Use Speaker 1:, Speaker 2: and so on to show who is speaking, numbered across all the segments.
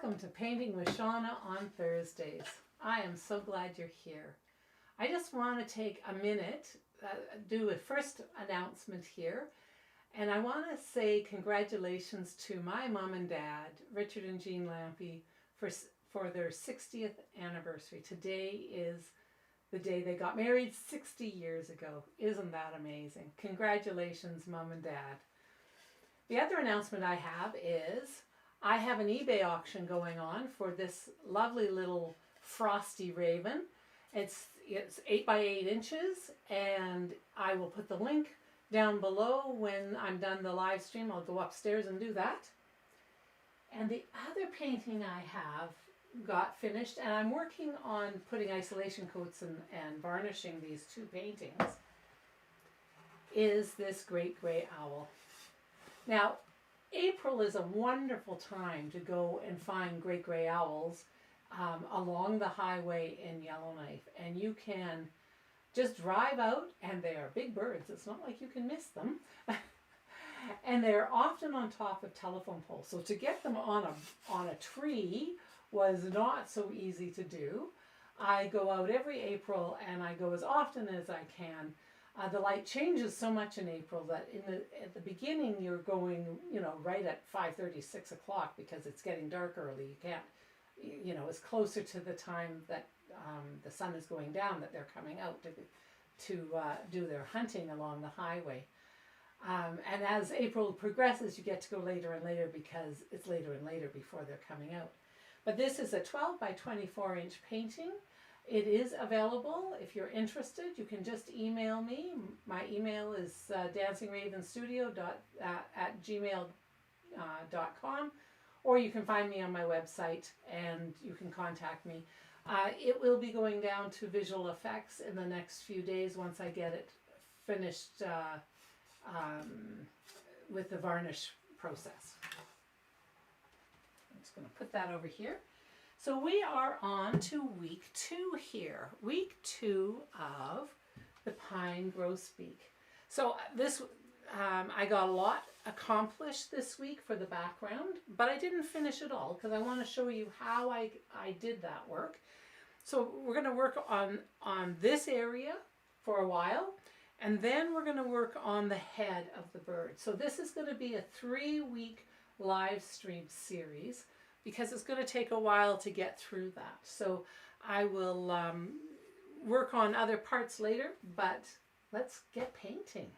Speaker 1: Welcome to Painting with Shawna on Thursdays. I am so glad you're here. I just want to take a minute, do a first announcement here, and I want to say congratulations to my mom and dad, Richard and Jean Lampi, for their 60th anniversary. Today is the day they got married 60 years ago. Isn't that amazing? Congratulations, mom and dad. The other announcement I have is I have an eBay auction going on for this lovely little frosty raven. It's 8 by 8 inches, and I will put the link down below when I'm done the live stream. I'll go upstairs and do that. And the other painting I have got finished, and I'm working on putting isolation coats and varnishing these two paintings, is this great gray owl. Now, April is a wonderful time to go and find great gray owls along the highway in Yellowknife, and you can just drive out, and they are big birds. It's not like you can miss them. And they're often on top of telephone poles, so to get them on a tree was not so easy to do. I go out every April, and I go as often as I can. The light changes so much in April that at the beginning you're going, right at 5:30, 6 o'clock because it's getting dark early. You can't, it's closer to the time that the sun is going down that they're coming out to do their hunting along the highway. And as April progresses, you get to go later and later because it's later and later before they're coming out. But this is a 12 by 24 inch painting. It is available. If you're interested, you can just email me. My email is dancingravenstudio@gmail.com, or you can find me on my website and you can contact me. It will be going down to visual effects in the next few days once I get it finished with the varnish process. I'm just going to put that over here. So we are on to week 2 here. Week 2 of the Pine Grosbeak. So this, I got a lot accomplished this week for the background, but I didn't finish it all because I want to show you how I did that work. So we're going to work on this area for a while, and then we're going to work on the head of the bird. So this is going to be a 3-week live stream series, because it's going to take a while to get through that. So I will work on other parts later, but let's get painting.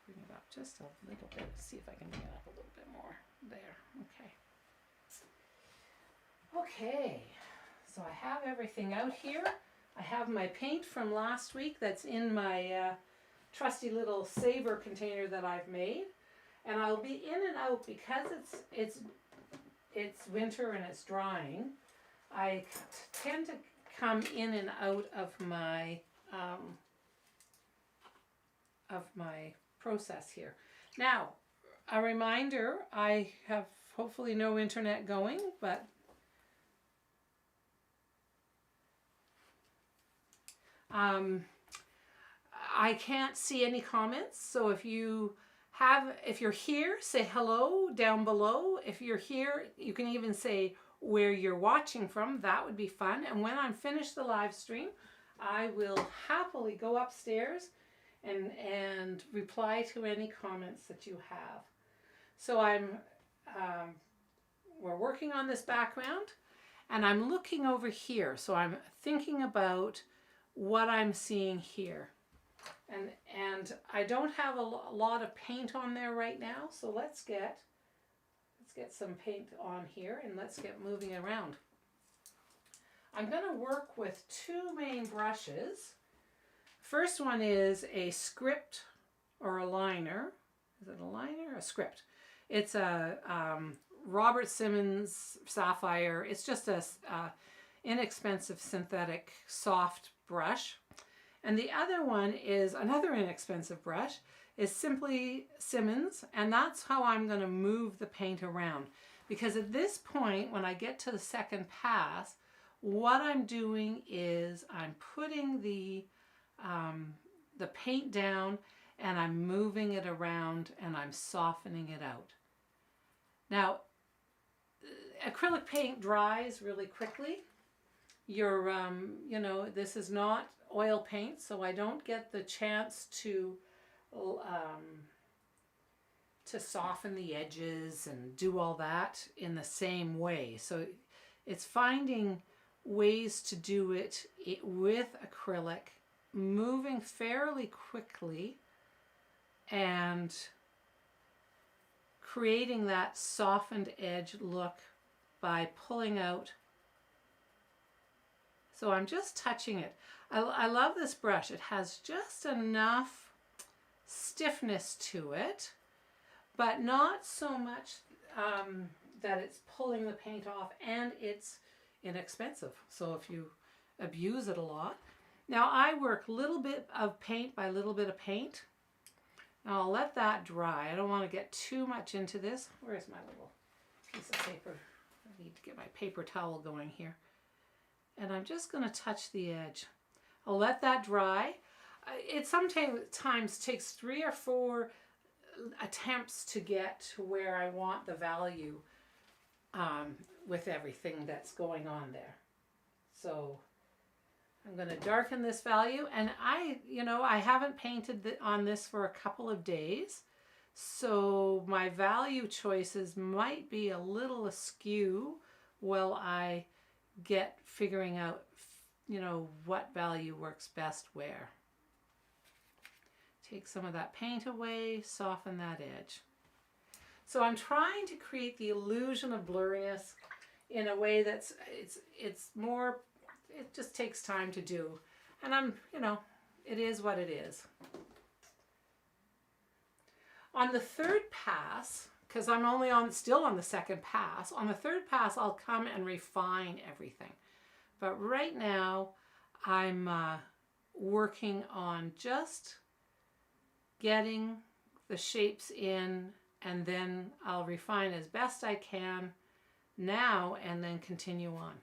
Speaker 1: Bring it up just a little bit, see if I can bring it up a little bit more. There, okay. Okay, so I have everything out here. I have my paint from last week that's in my trusty little saver container that I've made, and I'll be in and out because it's winter and it's drying. I tend to come in and out of my process here. Now, a reminder: I have hopefully no internet going, but I can't see any comments, so if you're here, say hello down below. If you're here, you can even say where you're watching from. That would be fun. And when I'm finished the live stream, I will happily go upstairs and reply to any comments that you have. So we're working on this background, and I'm looking over here. So I'm thinking about what I'm seeing here, and I don't have a lot of paint on there right now, so let's get some paint on here and let's get moving around. I'm going to work with 2 main brushes. First one is a script or a liner. Is it a liner or a script? It's a Robert Simmons Sapphire. It's just a inexpensive synthetic soft brush. And the other one is another inexpensive brush, is simply Simmons, and that's how I'm going to move the paint around, because at this point when I get to the second pass, what I'm doing is I'm putting the the paint down and I'm moving it around and I'm softening it out. Now, acrylic paint dries really quickly. You know, this is not oil paint, so I don't get the chance to soften the edges and do all that in the same way. So it's finding ways to do it with acrylic, moving fairly quickly and creating that softened edge look by pulling out. So I'm just touching it. I love this brush. It has just enough stiffness to it, but not so much that it's pulling the paint off, and it's inexpensive. So if you abuse it a lot. Now I work little bit of paint by little bit of paint. Now I'll let that dry. I don't want to get too much into this. Where's my little piece of paper? I need to get my paper towel going here. And I'm just going to touch the edge. I'll let that dry. It sometimes takes 3 or 4 attempts to get to where I want the value with everything that's going on there. So I'm going to darken this value, and I haven't painted on this for a couple of days, so my value choices might be a little askew while I get figuring out, what value works best where. Take some of that paint away, soften that edge. So I'm trying to create the illusion of blurriness in a way that's, it's more, it just takes time to do. And it is what it is. On the third pass, because I'm still on the second pass, on the third pass I'll come and refine everything. But right now I'm working on just getting the shapes in, and then I'll refine as best I can now and then continue on.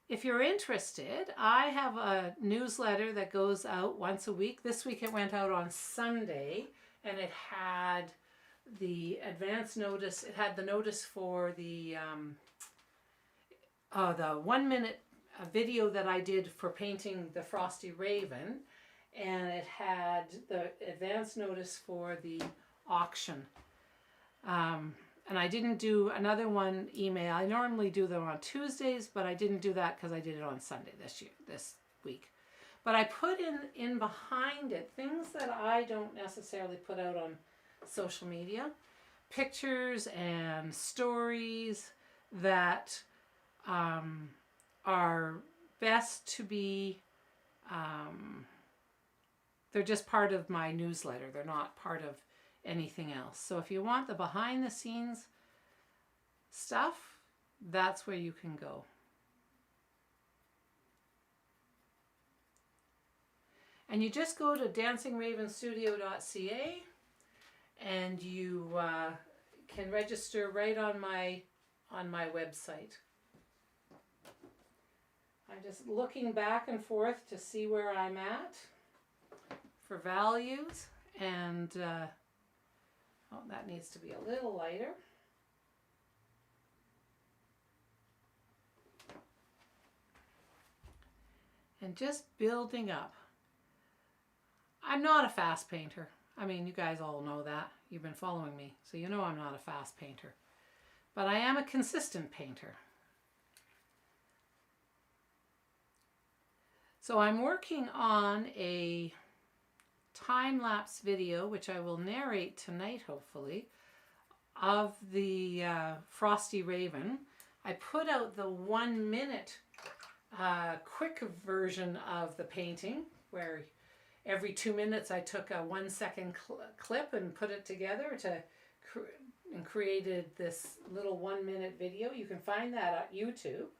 Speaker 1: If you're interested, I have a newsletter that goes out once a week. This week it went out on Sunday, and it had the advance notice. It had the notice for the 1-minute video that I did for painting the Frosty Raven, and it had the advance notice for the auction. And I didn't do another one email. I normally do them on Tuesdays, but I didn't do that because I did it on Sunday this week. But I put in behind it things that I don't necessarily put out on social media. Pictures and stories that are best to be, they're just part of my newsletter. They're not part of anything else. So if you want the behind the scenes stuff, that's where you can go. And you just go to dancingravenstudio.ca and you can register right on my website. I'm just looking back and forth to see where I'm at for values, and that needs to be a little lighter. And just building up. I'm not a fast painter. I mean, you guys all know that. You've been following me, so you know I'm not a fast painter. But I am a consistent painter. So I'm working on a time-lapse video, which I will narrate tonight, hopefully, of the Frosty Raven. I put out the 1-minute quick version of the painting, where every 2 minutes I took a 1-second clip and put it together and created this little 1-minute video. You can find that on YouTube.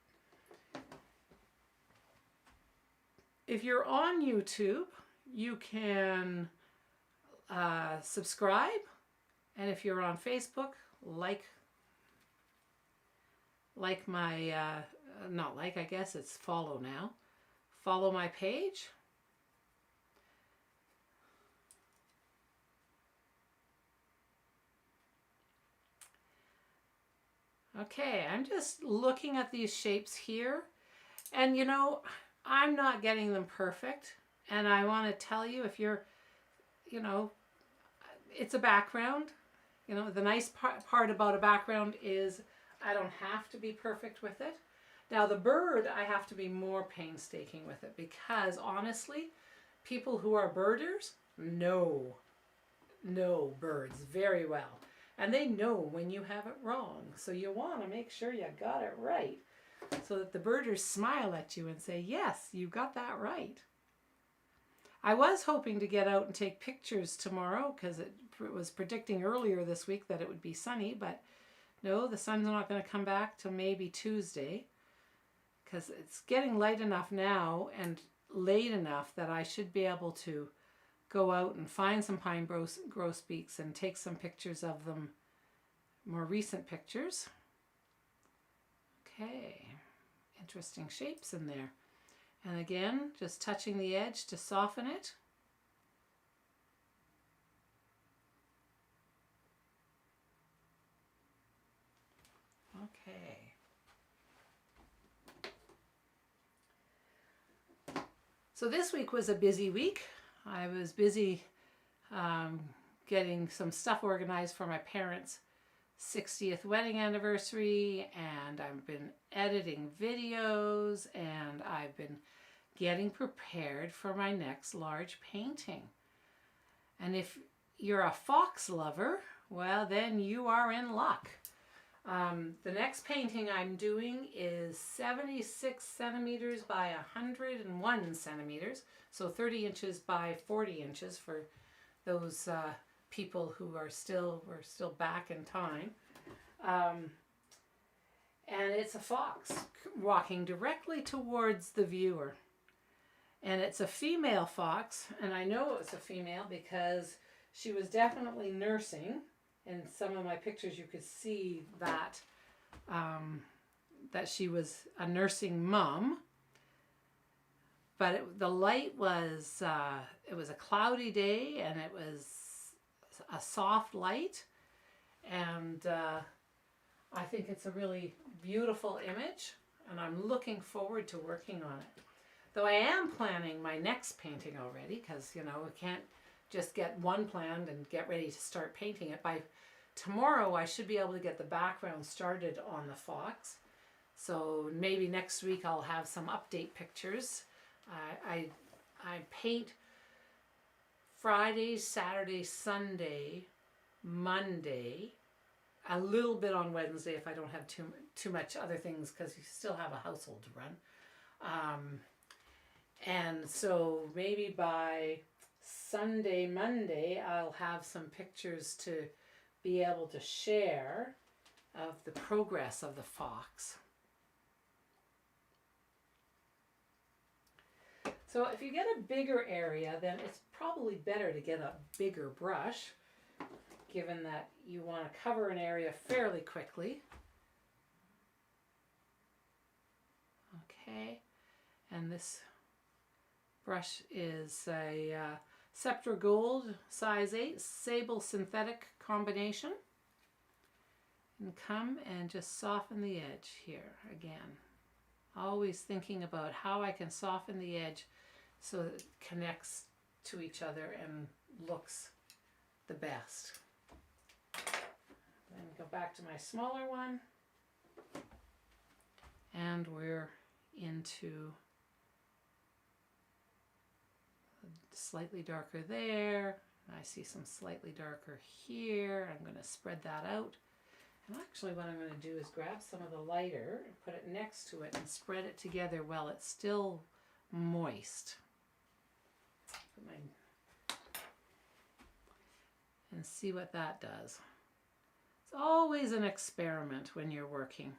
Speaker 1: If you're on YouTube, you can subscribe, and if you're on Facebook, like my, not like, I guess it's follow now. follow my page. Okay, I'm just looking at these shapes here, and you know, I'm not getting them perfect, and I want to tell you, if you're, you know, it's a background. You know, the nice part about a background is I don't have to be perfect with it. Now the bird, I have to be more painstaking with it, because honestly, people who are birders know birds very well. And they know when you have it wrong. So you want to make sure you got it right, so that the birders smile at you and say, yes, you got that right. I was hoping to get out and take pictures tomorrow, because it was predicting earlier this week that it would be sunny, but no, the sun's not going to come back till maybe Tuesday, because it's getting light enough now and late enough that I should be able to go out and find some pine grosbeaks and take some pictures of them, more recent pictures. Okay, interesting shapes in there. And again, just touching the edge to soften it. Okay. So this week was a busy week. I was busy getting some stuff organized for my parents' 60th wedding anniversary, and I've been editing videos, and I've been getting prepared for my next large painting. And if you're a fox lover, well, then you are in luck. The next painting I'm doing is 76 centimeters by 101 centimeters, so 30 inches by 40 inches for those people who are still back in time. And it's a fox walking directly towards the viewer. And it's a female fox, and I know it's a female because she was definitely nursing. In some of my pictures you could see that that she was a nursing mom. But the light was, it was a cloudy day, and it was a soft light, and I think it's a really beautiful image, and I'm looking forward to working on it. Though I am planning my next painting already, because, you know, we can't just get one planned and get ready to start painting it. By tomorrow, I should be able to get the background started on the fox. So maybe next week I'll have some update pictures. I paint Friday, Saturday, Sunday, Monday, a little bit on Wednesday if I don't have too much other things, because you still have a household to run. And so maybe by Sunday, Monday, I'll have some pictures to be able to share of the progress of the fox. So if you get a bigger area, then it's probably better to get a bigger brush, given that you want to cover an area fairly quickly. Okay, and this brush is a Scepter Gold size 8 sable synthetic combination. And come and just soften the edge here again. Always thinking about how I can soften the edge so that it connects to each other and looks the best. Then go back to my smaller one, and we're into slightly darker there. I see some slightly darker here. I'm going to spread that out. And actually what I'm going to do is grab some of the lighter and put it next to it and spread it together while it's still moist. And see what that does. It's always an experiment when you're working.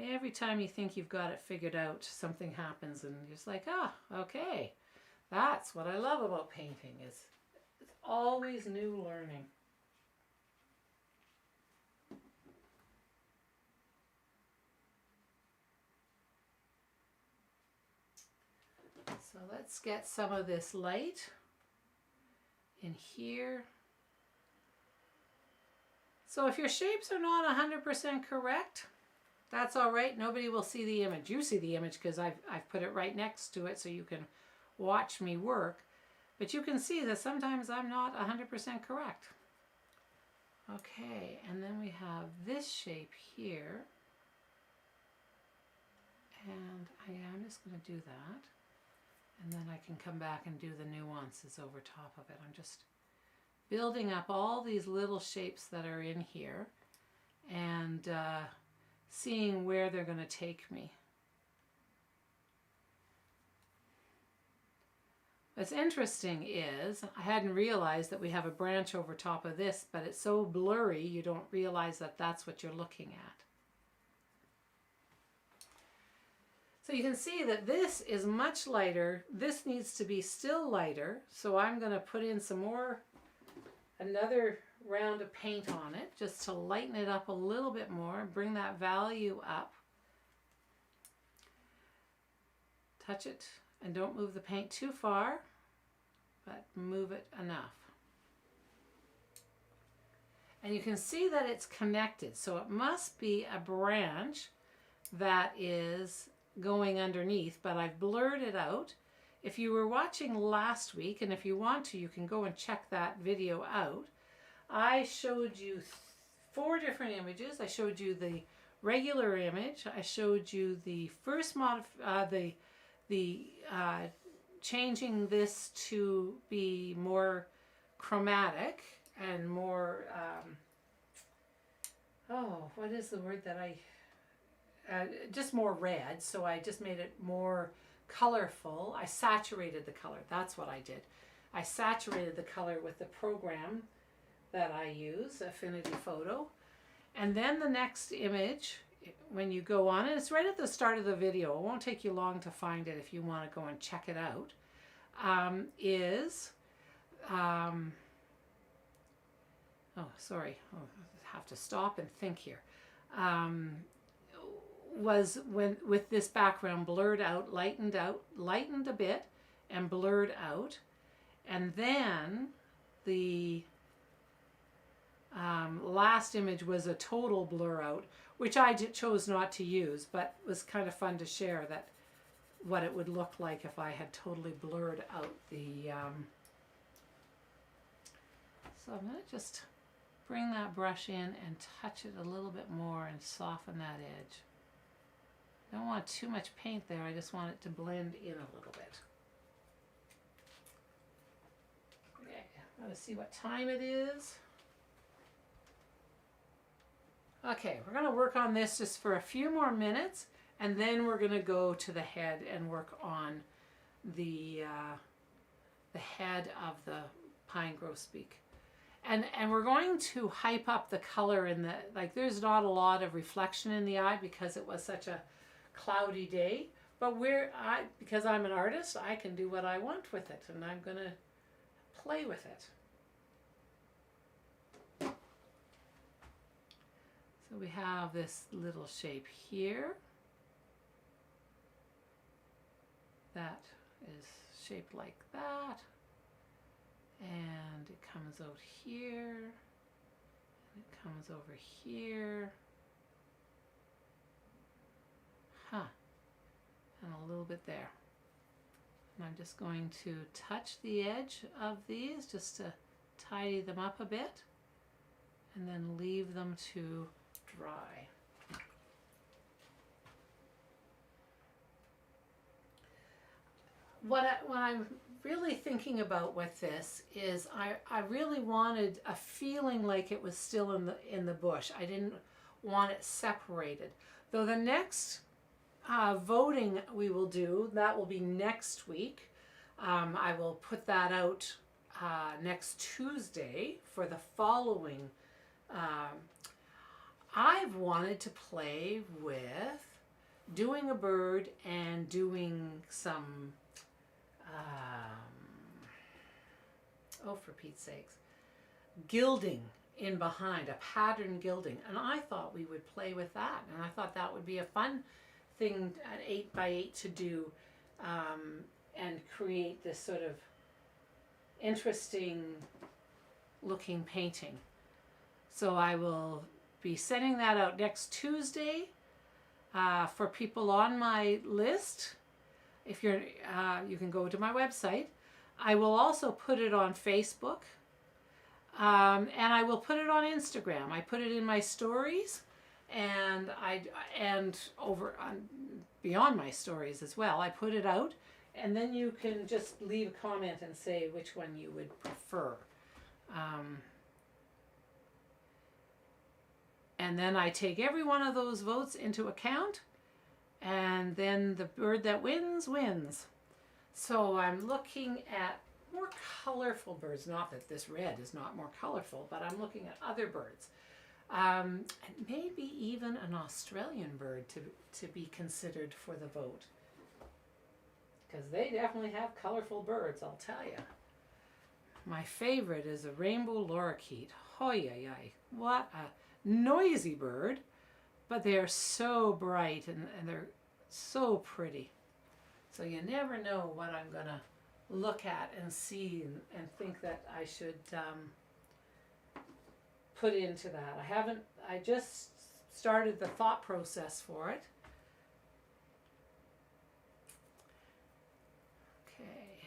Speaker 1: Every time you think you've got it figured out, something happens and you're just like, ah, okay. That's what I love about painting, is it's always new learning. So let's get some of this light in here. So if your shapes are not 100% correct, that's all right. Nobody will see the image. You see the image because I've put it right next to it so you can watch me work. But you can see that sometimes I'm not 100% correct. Okay, and then we have this shape here. And I'm just going to do that. And then I can come back and do the nuances over top of it. I'm just building up all these little shapes that are in here and seeing where they're going to take me. What's interesting is I hadn't realized that we have a branch over top of this, but it's so blurry you don't realize that that's what you're looking at. So you can see that this is much lighter. This needs to be still lighter. So I'm going to put in another round of paint on it just to lighten it up a little bit more, bring that value up. Touch it and don't move the paint too far, but move it enough. And you can see that it's connected. So it must be a branch that is going underneath, but I've blurred it out. If you were watching last week, and if you want to, you can go and check that video out. I showed you 4 different images. I showed you the regular image. I showed you the first changing this to be more chromatic and more, what is the word that just more red, so I just made it more colorful. I saturated the color. That's what I did. I saturated the color with the program that I use, Affinity Photo. And then the next image, when you go on, and it's right at the start of the video, it won't take you long to find it if you want to go and check it out, I have to stop and think here. Was with this background blurred out, lightened a bit and blurred out. And then the last image was a total blur out, which I chose not to use, but was kind of fun to share that what it would look like if I had totally blurred out the... So I'm going to just bring that brush in and touch it a little bit more and soften that edge. I don't want too much paint there, I just want it to blend in a little bit. Okay, I'm going to see what time it is. Okay, we're going to work on this just for a few more minutes, and then we're going to go to the head and work on the head of the pine grosbeak. And we're going to hype up the color in the, like there's not a lot of reflection in the eye because it was such a cloudy day, but because I'm an artist, I can do what I want with it, and I'm going to play with it. So we have this little shape here that is shaped like that, and it comes out here, and it comes over here. And a little bit there. And I'm just going to touch the edge of these just to tidy them up a bit, and then leave them to dry. What I'm really thinking about with this is I really wanted a feeling like it was still in the bush. I didn't want it separated. Though the next voting we will do, that will be next week. I will put that out next Tuesday for the following. I've wanted to play with doing a bird and doing some, for Pete's sakes, gilding in behind, a pattern gilding. And I thought we would play with that. And I thought that would be a fun thing at 8x8 to do. and create this sort of interesting looking painting. So I will be sending that out next Tuesday for people on my list. If you're, you can go to my website. I will also put it on Facebook, and I will put it on Instagram. I put it in my stories, and over on beyond my stories as well. I put it out, and then you can just leave a comment and say which one you would prefer. And then I take every one of those votes into account, and then the bird that wins, wins. So I'm looking at more colorful birds. Not that this red is not more colorful, but I'm looking at other birds. And maybe even an Australian bird to be considered for the vote. Because they definitely have colorful birds, I'll tell you. My favorite is a rainbow lorikeet. Hoy-yi-yi. What a noisy bird, but they are so bright and they're so pretty. So you never know what I'm going to look at and see and think that I should put into that. I just started the thought process for it. Okay,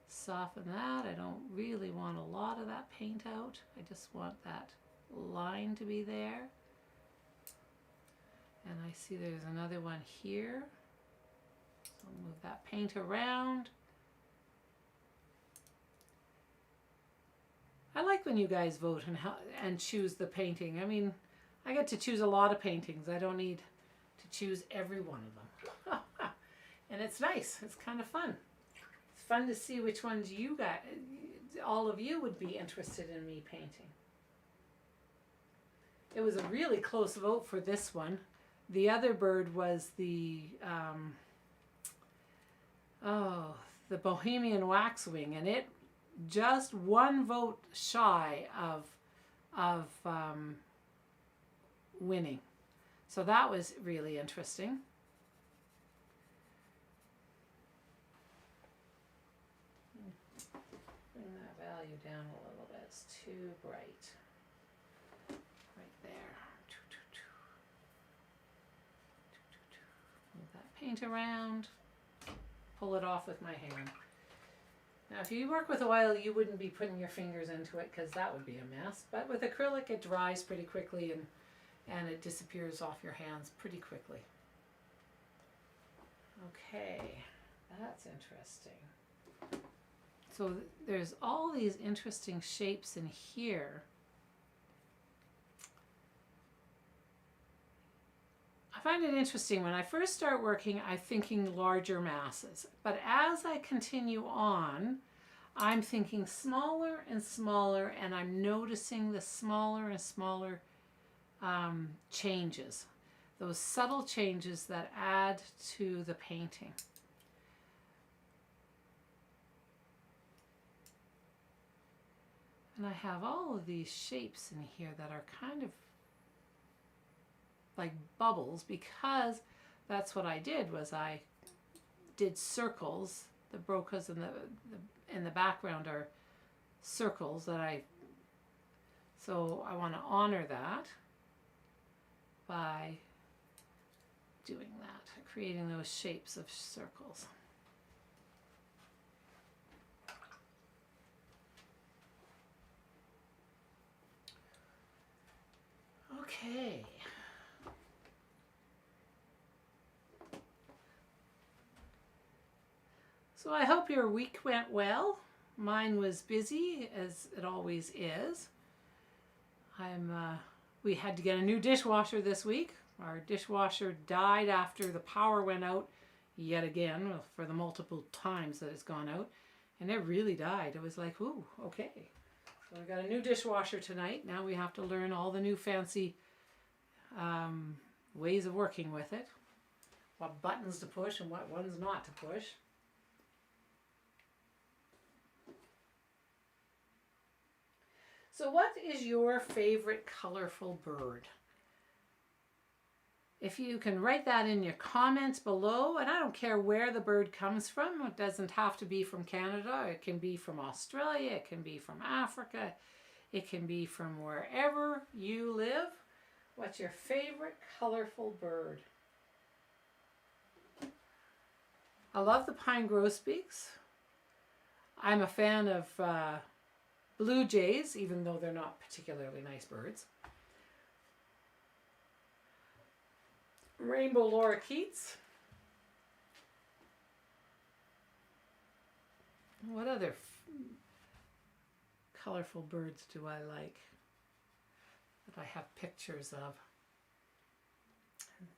Speaker 1: soften that. I don't really want a lot of that paint out. I just want that line to be there. And I see there's another one here. So I'll move that paint around. I like when you guys vote and choose the painting. I mean, I get to choose a lot of paintings. I don't need to choose every one of them. And it's nice. It's kind of fun. It's fun to see which ones you got, all of you would be interested in me painting. It was a really close vote for this one. The other bird was the Bohemian waxwing, and it just one vote shy of winning. So that was really interesting. Bring that value down a little bit. It's too bright. Paint around, pull it off with my hand. Now if you work with oil, you wouldn't be putting your fingers into it because that would be a mess. But with acrylic, it dries pretty quickly and it disappears off your hands pretty quickly. Okay, that's interesting. So there's all these interesting shapes in here. I find it interesting. When I first start working, I'm thinking larger masses. But as I continue on, I'm thinking smaller and smaller, and I'm noticing the smaller and smaller changes. Those subtle changes that add to the painting. And I have all of these shapes in here that are kind of like bubbles, because that's what I did. Was I did circles. The brocas in the background are circles that so I want to honor that by doing that, creating those shapes of circles. Okay. So I hope your week went well. Mine was busy, as it always is. We had to get a new dishwasher this week. Our dishwasher died after the power went out yet again, for the multiple times that it's gone out. And it really died. It was like, ooh, okay. So we got a new dishwasher tonight. Now we have to learn all the new fancy ways of working with it. What buttons to push and what ones not to push. So what is your favorite colorful bird? If you can write that in your comments below, and I don't care where the bird comes from. It doesn't have to be from Canada. It can be from Australia. It can be from Africa. It can be from wherever you live. What's your favorite colorful bird? I love the pine grosbeaks. I'm a fan of blue jays, even though they're not particularly nice birds. Rainbow lorikeets. What other colorful birds do I like that I have pictures of?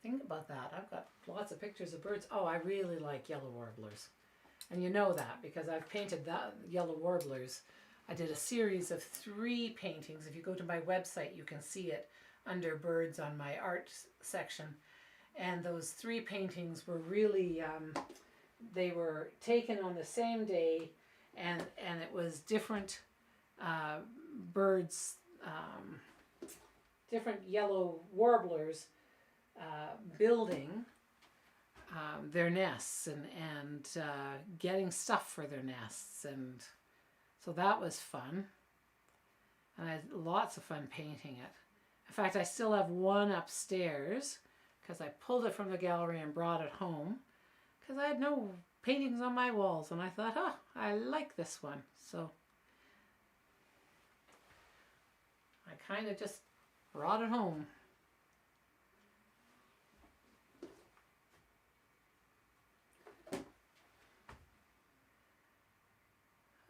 Speaker 1: Think about that. I've got lots of pictures of birds. Oh, I really like yellow warblers. And you know that because I've painted the yellow warblers. I did a series of 3 paintings. If you go to my website, you can see it under birds on my art section. And those 3 paintings were really, they were taken on the same day, and it was different birds, different yellow warblers building their nests and getting stuff for their nests, and so that was fun, and I had lots of fun painting it. In fact, I still have one upstairs because I pulled it from the gallery and brought it home because I had no paintings on my walls, and I thought, oh, I like this one, so I kind of just brought it home.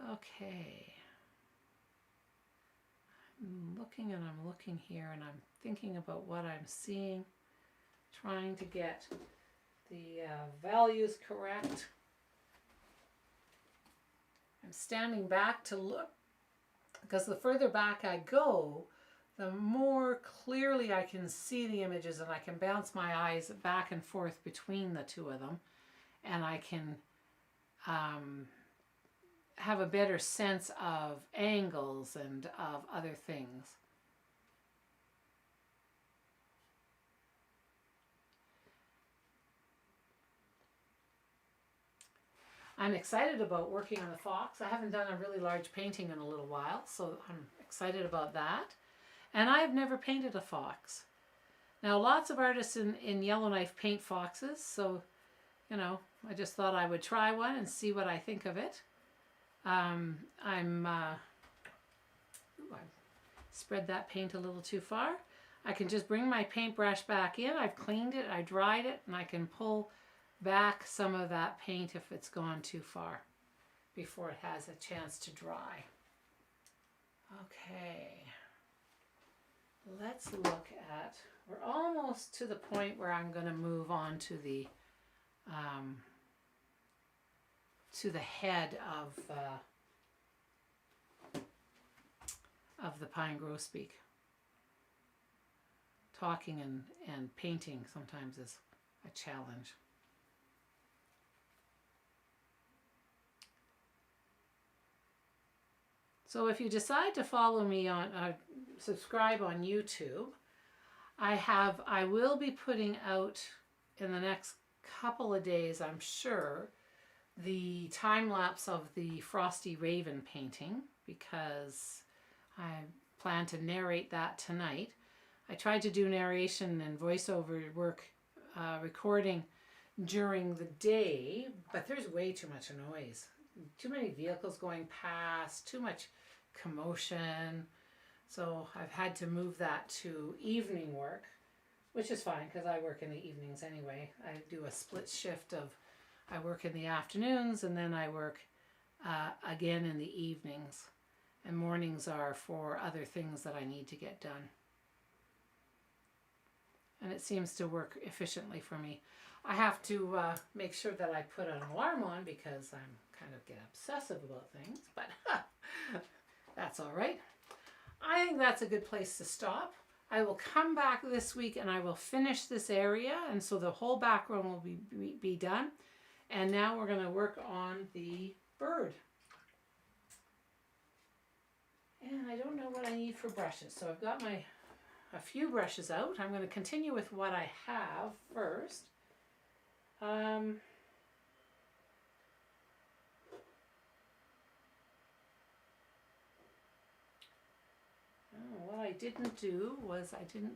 Speaker 1: Okay, I'm looking and I'm looking here and I'm thinking about what I'm seeing, trying to get the values correct. I'm standing back to look because the further back I go, the more clearly I can see the images, and I can bounce my eyes back and forth between the 2 of them, and I can have a better sense of angles and of other things. I'm excited about working on the fox. I haven't done a really large painting in a little while, so I'm excited about that. And I've never painted a fox. Now, lots of artists in Yellowknife paint foxes, so, you know, I just thought I would try one and see what I think of it. I spread that paint a little too far. I can just bring my paintbrush back in. I've cleaned it, I dried it, and I can pull back some of that paint if it's gone too far before it has a chance to dry. Okay, let's look at, we're almost to the point where I'm going to move on to the head of the pine grosbeak. Talking and painting sometimes is a challenge. So if you decide to follow me on, subscribe on YouTube, I will be putting out in the next couple of days, I'm sure, the time lapse of the Frosty Raven painting, because I plan to narrate that tonight. I tried to do narration and voiceover work recording during the day, but there's way too much noise. Too many vehicles going past, too much commotion. So I've had to move that to evening work, which is fine because I work in the evenings anyway. I do a split shift of, I work in the afternoons and then I work again in the evenings. And mornings are for other things that I need to get done. And it seems to work efficiently for me. I have to make sure that I put an alarm on because I'm kind of get obsessive about things, but that's all right. I think that's a good place to stop. I will come back this week and I will finish this area, and so the whole background will be done. And now we're going to work on the bird. And I don't know what I need for brushes, so I've got a few brushes out. I'm going to continue with what I have first. What I didn't do was okay,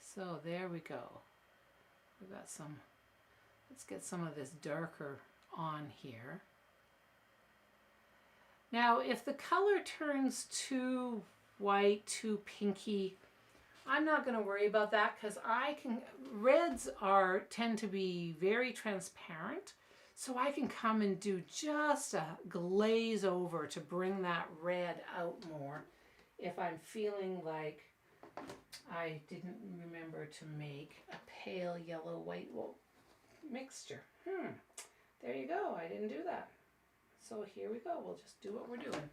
Speaker 1: so there we go. We've got some, let's get some of this darker on here. Now, if the color turns too white, too pinky, I'm not going to worry about that because reds tend to be very transparent. So I can come and do just a glaze over to bring that red out more if I'm feeling like I didn't remember to make a pale yellow white mixture. There you go. I didn't do that. So here we go. We'll just do what we're doing.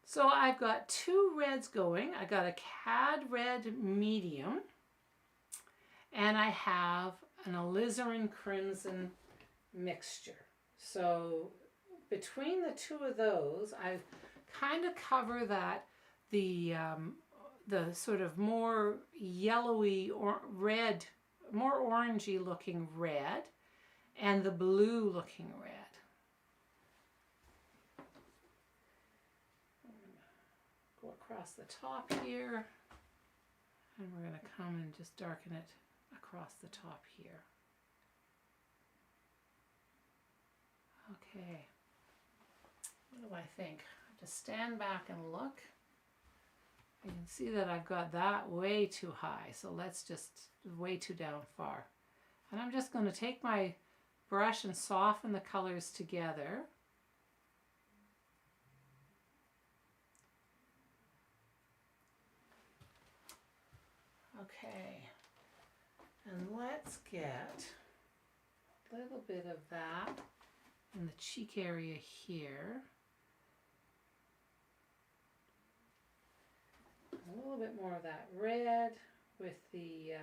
Speaker 1: So I've got two reds going. I got a cad red medium. And I have an alizarin crimson mixture. So between the two of those, I kind of cover the sort of more yellowy or red, more orangey looking red, and the blue looking red. Go across the top here, and we're going to come and just darken it across the top here. Okay, what do I think? Just stand back and look. You can see that I've got that way too high, so let's just way too down far. And I'm just going to take my brush and soften the colors together. Okay. And let's get a little bit of that in the cheek area here. A little bit more of that red with the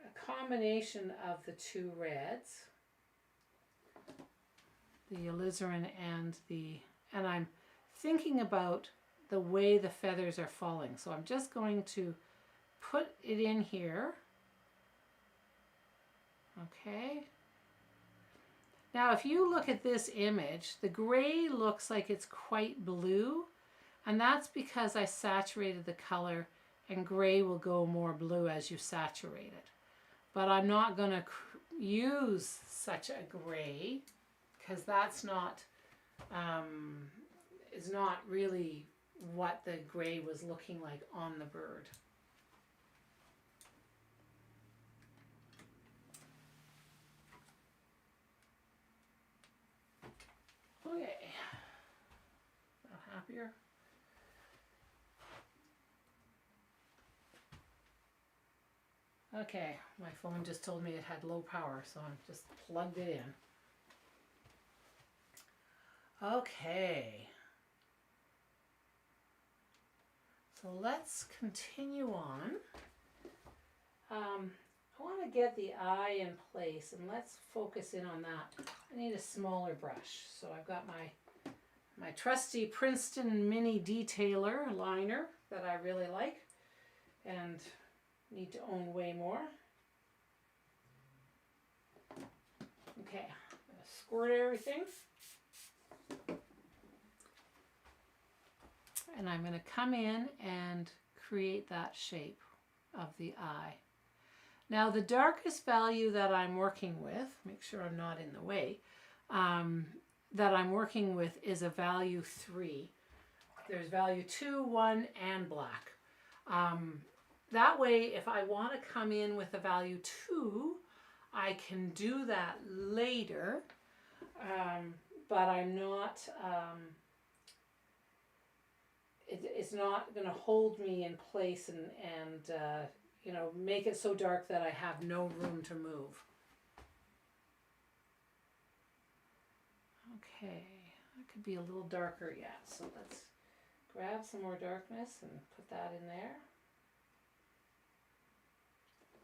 Speaker 1: a combination of the two reds. The alizarin and I'm thinking about the way the feathers are falling. So I'm just going to put it in here. Okay. Now if you look at this image, the gray looks like it's quite blue, and that's because I saturated the color, and gray will go more blue as you saturate it. But I'm not going to use such a gray because that's not is not really what the gray was looking like on the bird. Okay, happier. Okay, my phone just told me it had low power, so I'm just plugged it in. Okay, so let's continue on. I want to get the eye in place, and let's focus in on that. I need a smaller brush, so I've got my trusty Princeton mini detailer liner that I really like and need to own way more. Okay, I'm going to squirt everything. And I'm going to come in and create that shape of the eye. Now the darkest value that I'm working with, make sure I'm not in the way, that I'm working with is a value 3. There's value 2, 1, and black. That way, if I want to come in with a value 2, I can do that later, but I'm not, it's not going to hold me in place and you know, make it so dark that I have no room to move. Okay, that could be a little darker yet, so let's grab some more darkness and put that in there.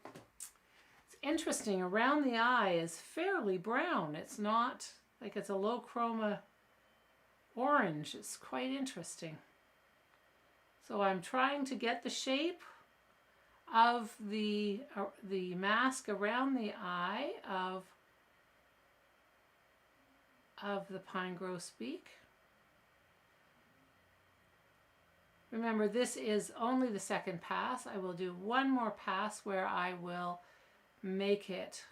Speaker 1: It's interesting, around the eye is fairly brown. It's not like it's a low chroma orange. It's quite interesting. So I'm trying to get the shape of the mask around the eye of the pine grosbeak. Remember, this is only the second pass. I will do one more pass where I will make it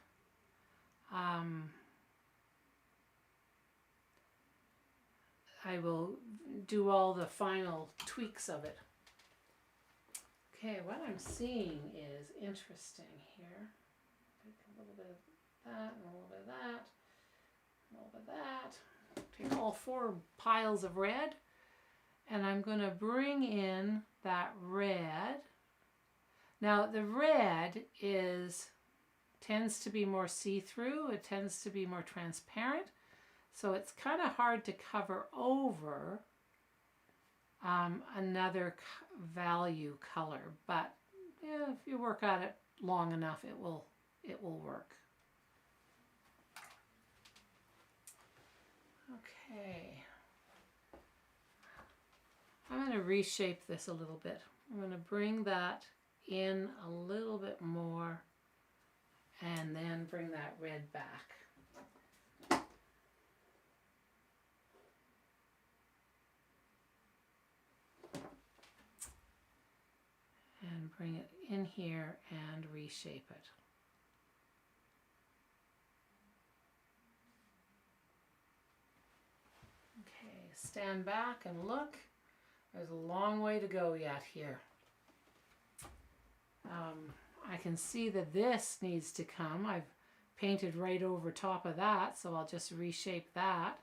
Speaker 1: I will do all the final tweaks of it. Okay, what I'm seeing is interesting here. Take a little bit of that, and a little bit of that, a little bit of that. Take all 4 piles of red, and I'm going to bring in that red. Now the red tends to be more see-through. It tends to be more transparent. So it's kind of hard to cover over another value color, but yeah, if you work at it long enough, it will work. Okay, I'm going to reshape this a little bit. I'm going to bring that in a little bit more, and then bring that red back. And bring it in here and reshape it. Okay, stand back and look. There's a long way to go yet here. I can see that this needs to come. I've painted right over top of that, so I'll just reshape that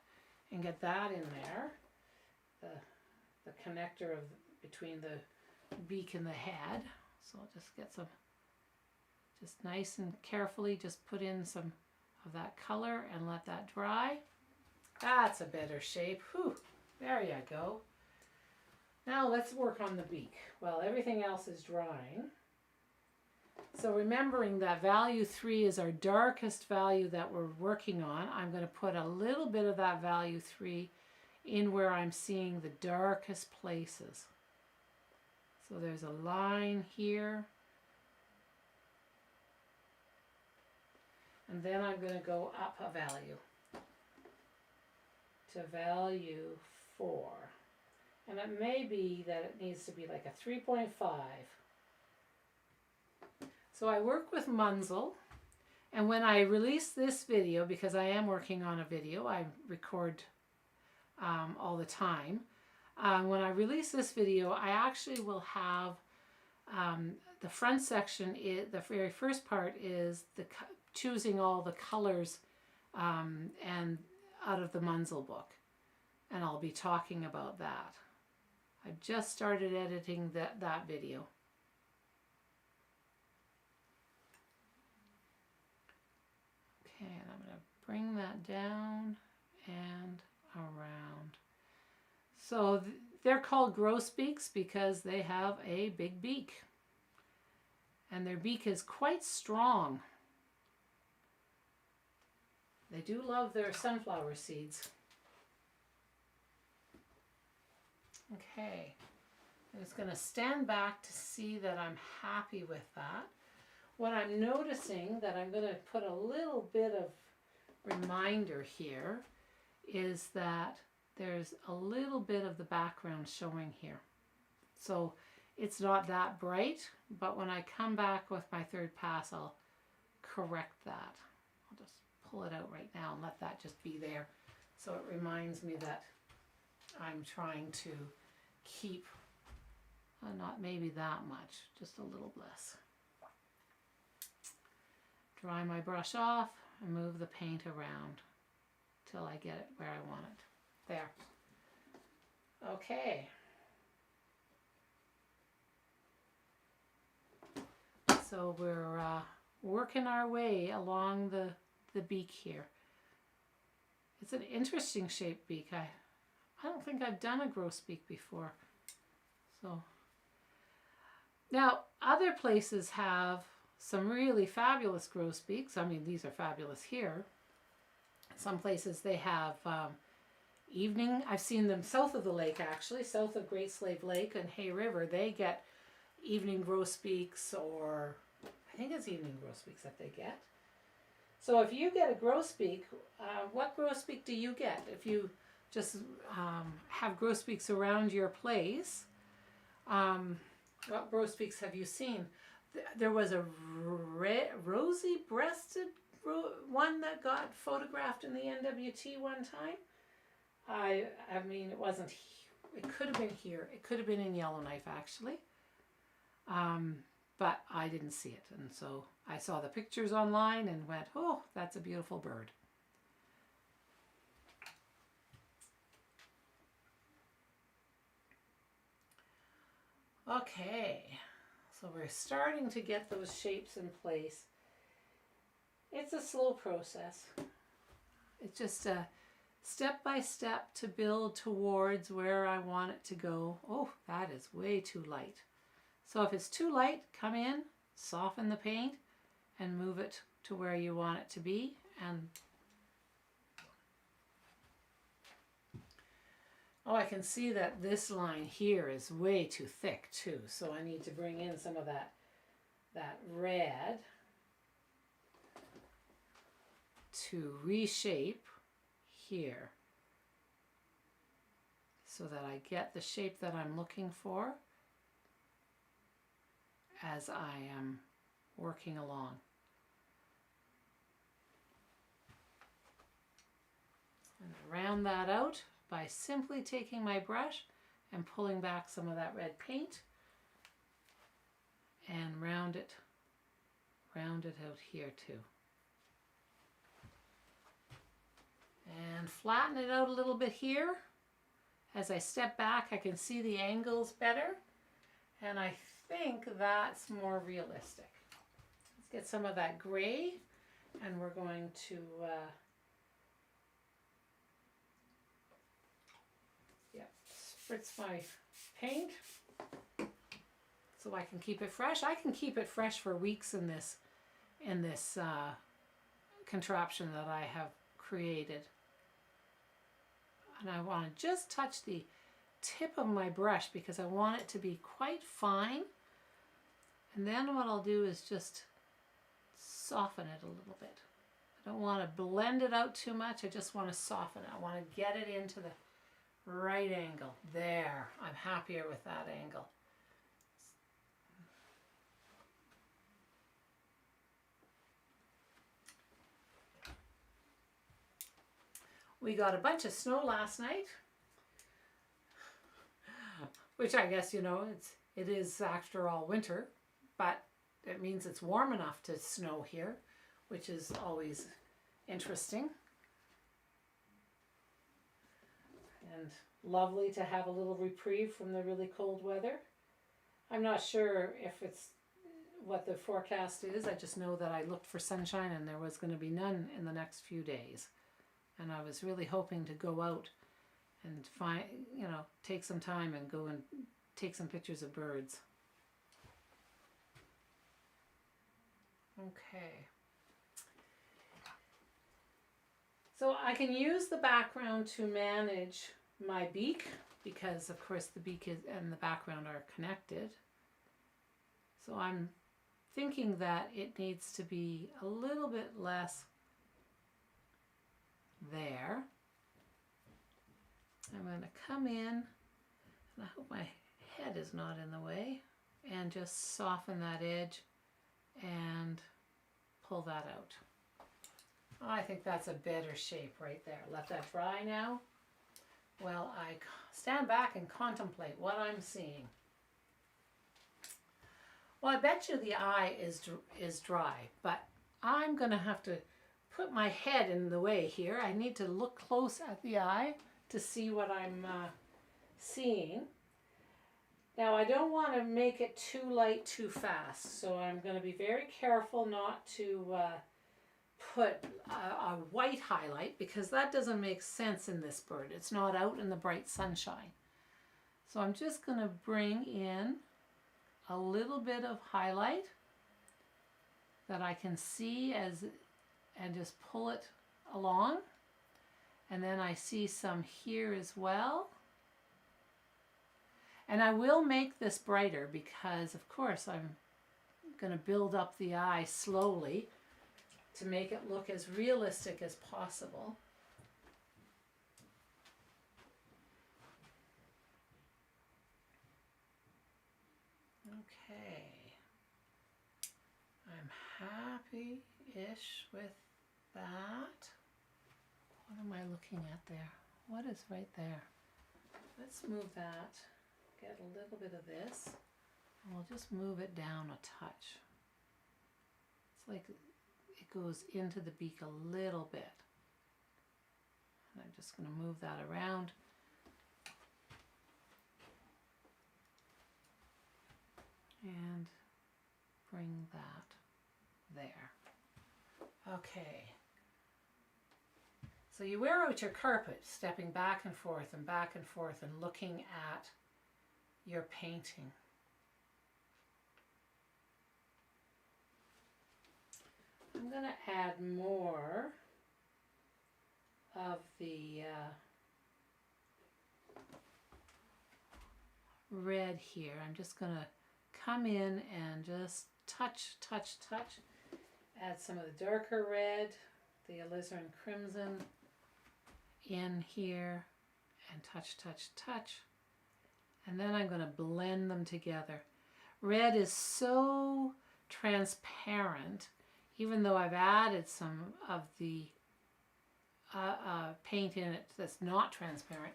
Speaker 1: and get that in there. The connector between the beak and the head. So I'll just get some, just nice and carefully just put in some of that color and let that dry. That's a better shape. Whew, there you go. Now let's work on the beak. Well, everything else is drying. So remembering that value 3 is our darkest value that we're working on, I'm going to put a little bit of that value 3 in where I'm seeing the darkest places. So there's a line here. And then I'm going to go up a value to value 4. And it may be that it needs to be like a 3.5. So I work with Munzel, and when I release this video, because I am working on a video, I record all the time. When I release this video, I actually will have the front section, the very first part is choosing all the colors and out of the Munzel book. And I'll be talking about that. I've just started editing that video. Okay, and I'm going to bring that down and around. So they're called grosbeaks because they have a big beak. And their beak is quite strong. They do love their sunflower seeds. Okay, I'm just going to stand back to see that I'm happy with that. What I'm noticing that I'm going to put a little bit of reminder here is that there's a little bit of the background showing here. So it's not that bright, but when I come back with my third pass, I'll correct that. I'll just pull it out right now and let that just be there. So it reminds me that I'm trying to keep, not maybe that much, just a little less. Dry my brush off and move the paint around till I get it where I want it. There. Okay. So we're working our way along the beak here. It's an interesting shaped beak. I don't think I've done a grosbeak before. So now other places have some really fabulous grosbeaks. I mean, these are fabulous here. Some places they have evening. I've seen them south of the lake, actually, south of Great Slave Lake and Hay River. They get evening grosbeaks, or I think it's evening grosbeaks that they get. So if you get a grosbeak, what grosbeak do you get? If you just have grosbeaks around your place, what grosbeaks have you seen? There was a rosy-breasted one that got photographed in the NWT one time. I mean, it wasn't. It could have been here. It could have been in Yellowknife, actually. But I didn't see it, and so I saw the pictures online and went, "Oh, that's a beautiful bird." Okay, so we're starting to get those shapes in place. It's a slow process. It's just a step by step to build towards where I want it to go. Oh, that is way too light. So if it's too light, come in, soften the paint, and move it to where you want it to be. And oh, I can see that this line here is way too thick too. So I need to bring in some of that red to reshape here so that I get the shape that I'm looking for as I am working along. And round that out by simply taking my brush and pulling back some of that red paint and round it out here too. And flatten it out a little bit here. As I step back, I can see the angles better, and I think that's more realistic. Let's get some of that gray, and we're going to spritz my paint so I can keep it fresh. I can keep it fresh for weeks in this contraption that I have created. And I want to just touch the tip of my brush because I want it to be quite fine. And then what I'll do is just soften it a little bit. I don't want to blend it out too much. I just want to soften it. I want to get it into the right angle. There. I'm happier with that angle. We got a bunch of snow last night, which I guess, you know, it is after all winter, but it means it's warm enough to snow here, which is always interesting. And lovely to have a little reprieve from the really cold weather. I'm not sure if it's what the forecast is. I just know that I looked for sunshine and there was going to be none in the next few days. And I was really hoping to go out and find, you know, take some time and go and take some pictures of birds. Okay. So I can use the background to manage my beak because, of course, the beak and the background are connected. So I'm thinking that it needs to be a little bit less there. I'm going to come in, and I hope my head is not in the way, and just soften that edge and pull that out. Oh, I think that's a better shape right there. Let that dry now. Well, I stand back and contemplate what I'm seeing. Well, I bet you the eye is dry, but I'm going to have to put my head in the way here. I need to look close at the eye to see what I'm seeing. Now I don't want to make it too light too fast, so I'm going to be very careful not to put a white highlight because that doesn't make sense in this bird. It's not out in the bright sunshine. So I'm just going to bring in a little bit of highlight that I can see and just pull it along. And then I see some here as well. And I will make this brighter because, of course, I'm going to build up the eye slowly to make it look as realistic as possible. Okay. I'm happy-ish with that. What am I looking at there? What is right there? Let's move that. Get a little bit of this. And we'll just move it down a touch. It's like it goes into the beak a little bit. And I'm just going to move that around. And bring that there. Okay. So you wear out your carpet, stepping back and forth and looking at your painting. I'm going to add more of the red here. I'm just going to come in and just touch. Add some of the darker red, the alizarin crimson in here, and touch. And then I'm going to blend them together. Red is so transparent, even though I've added some of the paint in it that's not transparent,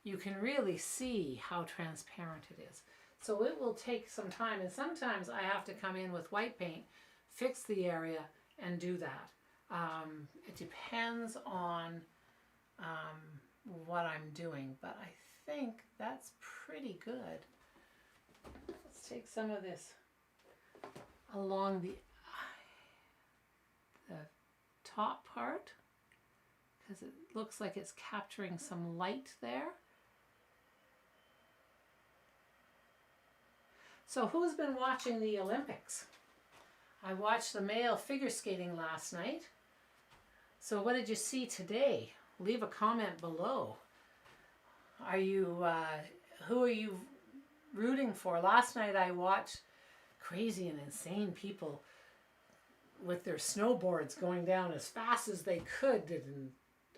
Speaker 1: you can really see how transparent it is. So it will take some time, and sometimes I have to come in with white paint, fix the area, and do that. It depends on what I'm doing, but I think that's pretty good. Let's take some of this along the top part, because it looks like it's capturing some light there. So who's been watching the Olympics? I watched the male figure skating last night. So what did you see today? Leave a comment below. Are you, who are you rooting for? Last night I watched crazy and insane people with their snowboards going down as fast as they could, and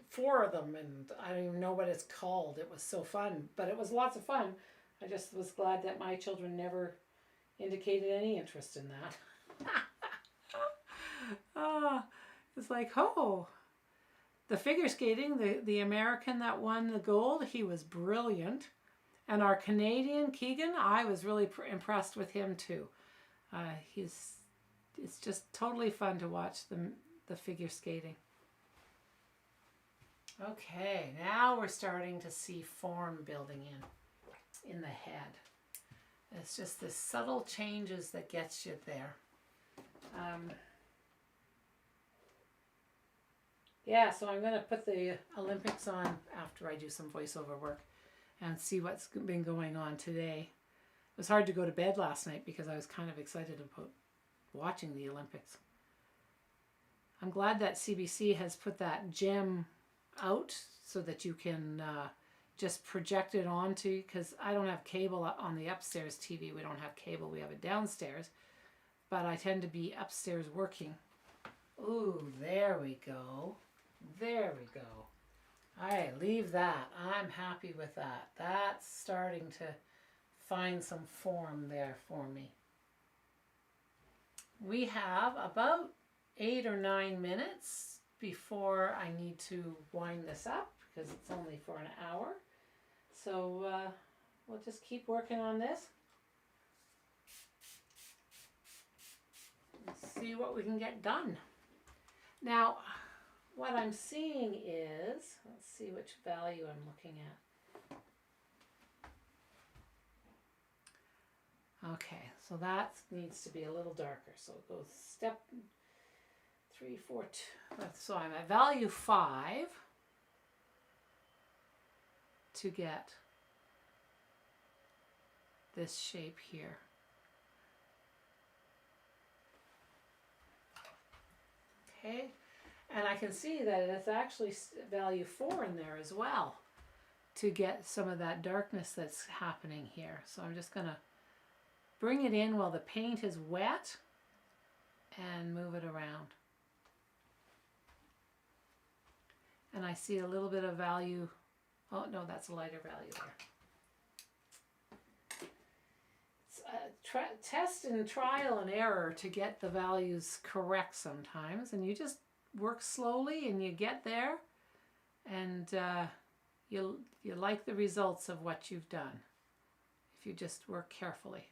Speaker 1: 4 of them, and I don't even know what it's called. It was so fun, but it was lots of fun. I just was glad that my children never indicated any interest in that. It's like, oh, the figure skating, the American that won the gold, he was brilliant. And our Canadian, Keegan, I was really impressed with him too. It's just totally fun to watch the figure skating. Okay, now we're starting to see form building in the head. It's just the subtle changes that gets you there. Yeah, so I'm going to put the Olympics on after I do some voiceover work and see what's been going on today. It was hard to go to bed last night because I was kind of excited about watching the Olympics. I'm glad that CBC has put that gem out so that you can just project it onto, because I don't have cable on the upstairs TV. We don't have cable, we have it downstairs, but I tend to be upstairs working. Ooh, there we go. There we go. All right, leave that. I'm happy with that. That's starting to find some form there for me. We have about 8 or 9 minutes before I need to wind this up, because it's only for an hour. So we'll just keep working on this and see what we can get done. Now, what I'm seeing is, let's see which value I'm looking at. Okay, so that needs to be a little darker. So it goes step 3, 4, 2. So I'm at value 5 to get this shape here. Okay, And I can see that it's actually value 4 in there as well to get some of that darkness that's happening here. So I'm just going to bring it in while the paint is wet and move it around. And I see a little bit of value. Oh no, that's a lighter value there. Test and trial and error to get the values correct sometimes, and you just work slowly and you get there, and you like the results of what you've done if you just work carefully.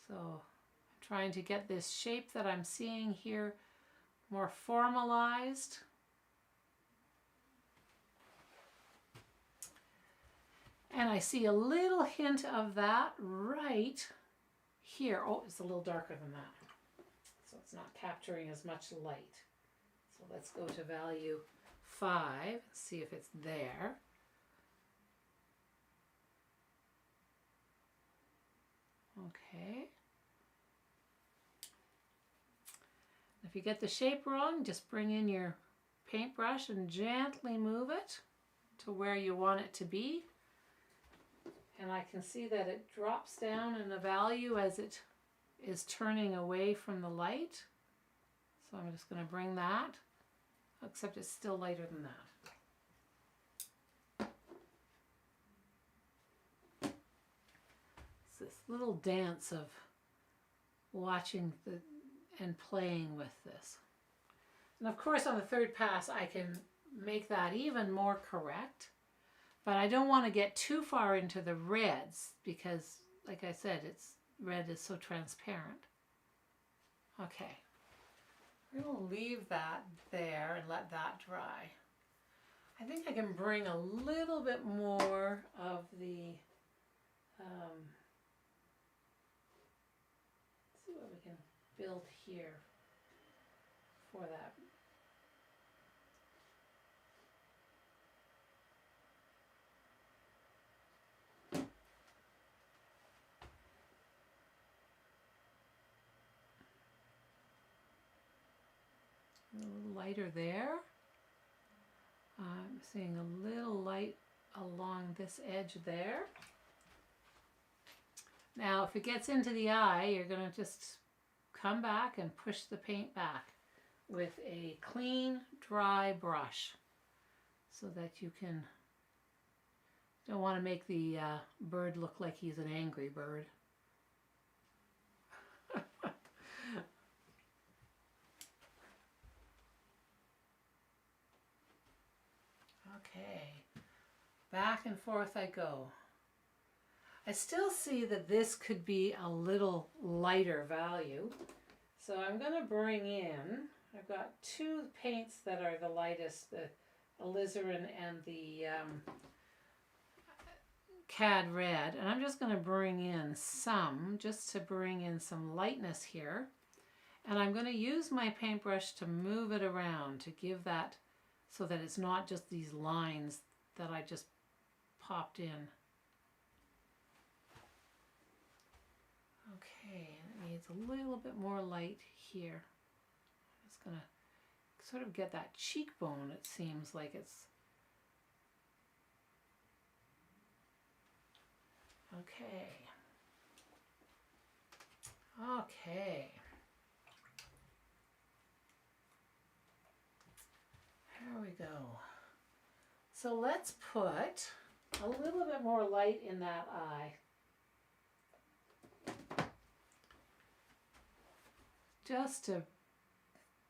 Speaker 1: So I'm trying to get this shape that I'm seeing here more formalized. And I see a little hint of that right here. Oh, it's a little darker than that. So it's not capturing as much light. So let's go to value 5, see if it's there. Okay. If you get the shape wrong, just bring in your paintbrush and gently move it to where you want it to be. And I can see that it drops down in the value as it is turning away from the light. So I'm just going to bring that, except it's still lighter than that. It's this little dance of watching and playing with this. And of course on the third pass I can make that even more correct. But I don't want to get too far into the reds because, like I said, red is so transparent. Okay, we're going to leave that there and let that dry. I think I can bring a little bit more of the, let's see what we can build here for that. A little lighter there. I'm seeing a little light along this edge there. Now if it gets into the eye, you're going to just come back and push the paint back with a clean, dry brush so that you don't want to make the bird look like he's an angry bird. Okay, back and forth I go. I still see that this could be a little lighter value. So I'm going to bring in, I've got 2 paints that are the lightest, the alizarin and the cad red. And I'm just going to bring in some, just to bring in some lightness here. And I'm going to use my paintbrush to move it around to give that, so that it's not just these lines that I just popped in. Okay, and it needs a little bit more light here. I'm just going to sort of get that cheekbone, it seems like it's. Okay. Okay. There we go. So let's put a little bit more light in that eye. Just to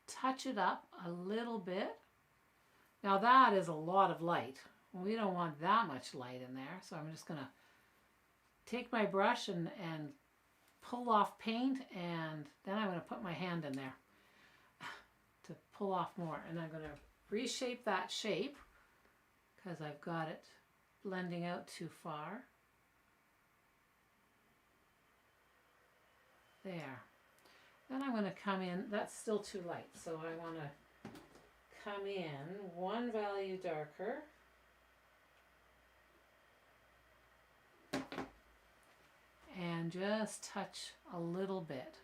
Speaker 1: touch it up a little bit. Now that is a lot of light. We don't want that much light in there, so I'm just going to take my brush and pull off paint, and then I'm going to put my hand in there to pull off more. And I'm going to reshape that shape because I've got it blending out too far. There. Then I'm going to come in, that's still too light, so I want to come in 1 value darker. And just touch a little bit.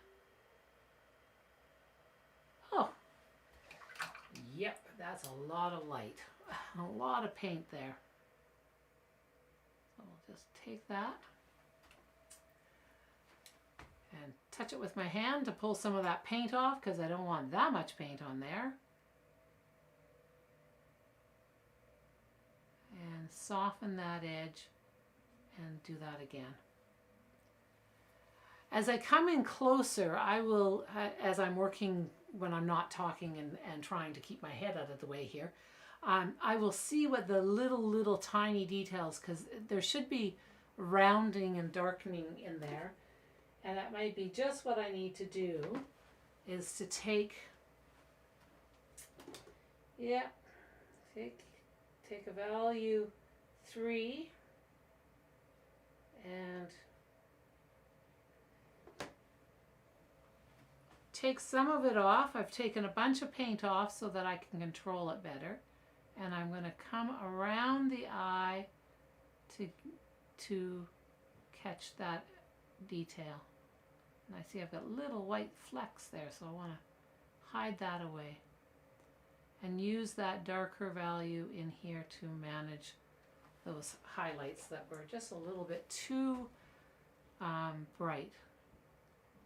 Speaker 1: Yep, that's a lot of light. A lot of paint there. So I'll just take that and touch it with my hand to pull some of that paint off because I don't want that much paint on there. And soften that edge and do that again. As I come in closer, I will, as I'm working when I'm not talking and trying to keep my head out of the way here, I will see what the little tiny details, because there should be rounding and darkening in there. And that might be just what I need to do, is to take a value 3 and take some of it off. I've taken a bunch of paint off so that I can control it better. And I'm going to come around the eye to catch that detail. And I see I've got little white flecks there, so I want to hide that away. And use that darker value in here to manage those highlights that were just a little bit too bright.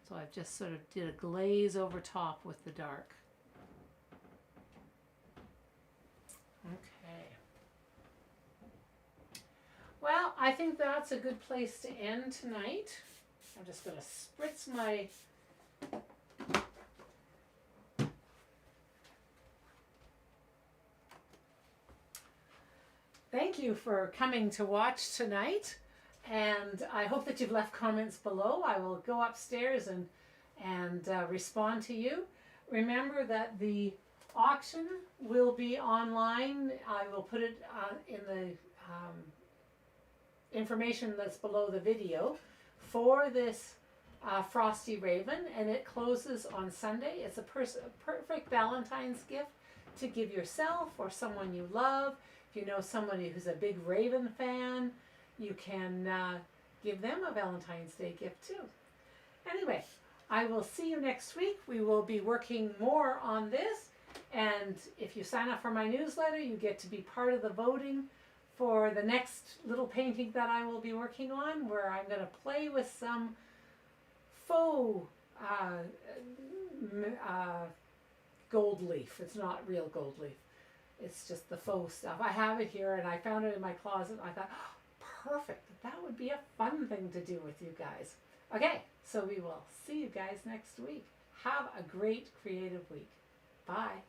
Speaker 1: So I've just sort of did a glaze over top with the dark. Okay. Well, I think that's a good place to end tonight. I'm just going to spritz my Thank you for coming to watch tonight, and I hope that you've left comments below. I will go upstairs and respond to you. Remember that the auction will be online. I will put it in the information that's below the video for this Frosty Raven, and it closes on Sunday. It's a perfect Valentine's gift to give yourself or someone you love. If you know somebody who's a big Raven fan, you can give them a Valentine's Day gift too. Anyway, I will see you next week. We will be working more on this, and if you sign up for my newsletter, you get to be part of the voting for the next little painting that I will be working on, where I'm going to play with some faux gold leaf. It's not real gold leaf. It's just the faux stuff. I have it here, and I found it in my closet. I thought, oh, perfect. That would be a fun thing to do with you guys. Okay, so we will see you guys next week. Have a great creative week. Bye.